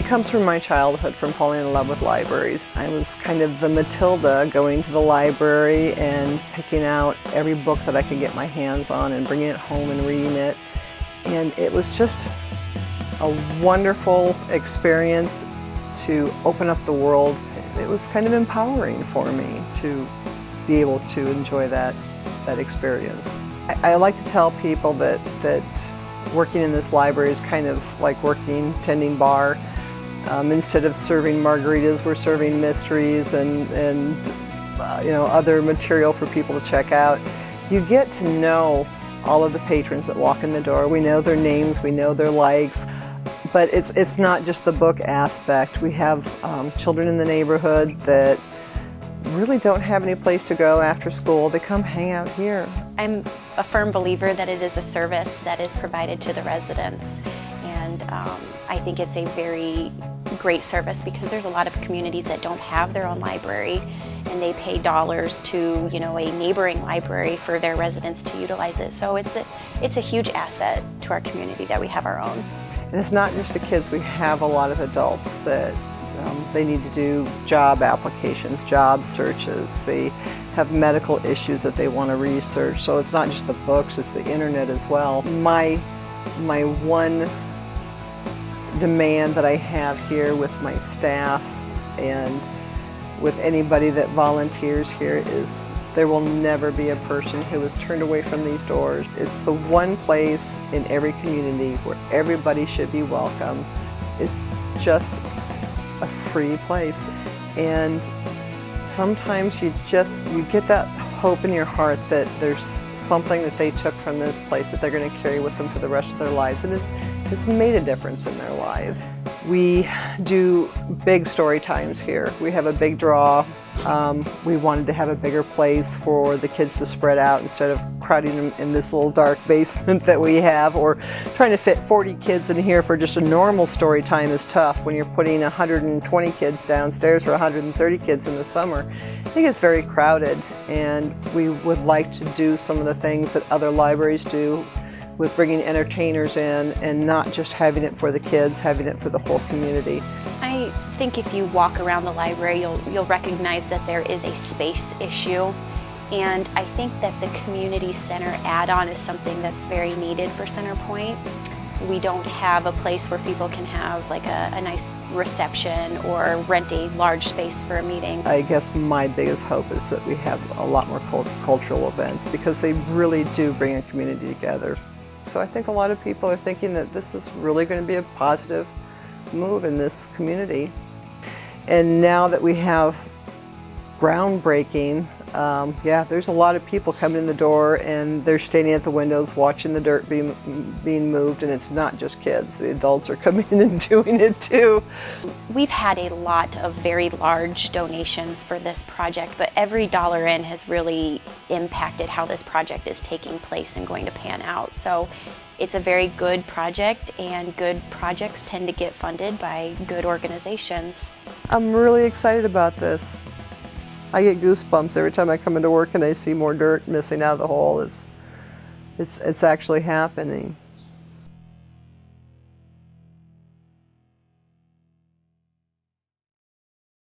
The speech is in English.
comes from my childhood, from falling in love with libraries. I was kind of the Matilda, going to the library and picking out every book that I could get my hands on and bringing it home and reading it. And it was just a wonderful experience to open up the world. It was kind of empowering for me to be able to enjoy that experience. I like to tell people that working in this library is kind of like tending bar. Instead of serving margaritas, we're serving mysteries and other material for people to check out. You get to know all of the patrons that walk in the door. We know their names, we know their likes, but it's not just the book aspect. We have children in the neighborhood that really don't have any place to go after school. They come hang out here. I'm a firm believer that it is a service that is provided to the residents, and I think it's a very great service because there's a lot of communities that don't have their own library, and they pay dollars to a neighboring library for their residents to utilize it. So it's a huge asset to our community that we have our own. And it's not just the kids. We have a lot of adults that they need to do job applications, job searches. They have medical issues that they want to research. So it's not just the books, it's the internet as well. My one demand that I have here with my staff and with anybody that volunteers here is there will never be a person who is turned away from these doors. It's the one place in every community where everybody should be welcome. It's just a free place, and sometimes you get that hope in your heart that there's something that they took from this place that they're going to carry with them for the rest of their lives, and it's made a difference in their lives. We do big story times here. We have a big draw. We wanted to have a bigger place for the kids to spread out instead of crowding them in this little dark basement that we have, or trying to fit 40 kids in here for just a normal story time is tough. When you're putting 120 kids downstairs or 130 kids in the summer, it gets very crowded, and we would like to do some of the things that other libraries do with bringing entertainers in and not just having it for the kids, having it for the whole community. I think if you walk around the library, you'll recognize that there is a space issue, and I think that the community center add-on is something that's very needed for Centerpoint. We don't have a place where people can have like a nice reception or rent a large space for a meeting. I guess my biggest hope is that we have a lot more cultural events, because they really do bring a community together. So I think a lot of people are thinking that this is really going to be a positive move in this community. And now that we have groundbreaking, there's a lot of people coming in the door, and they're standing at the windows watching the dirt being moved, and it's not just kids. The adults are coming in and doing it too. We've had a lot of very large donations for this project, but every dollar in has really impacted how this project is taking place and going to pan out. So it's a very good project, and good projects tend to get funded by good organizations. I'm really excited about this. I get goosebumps every time I come into work and I see more dirt missing out of the hole. It's actually happening.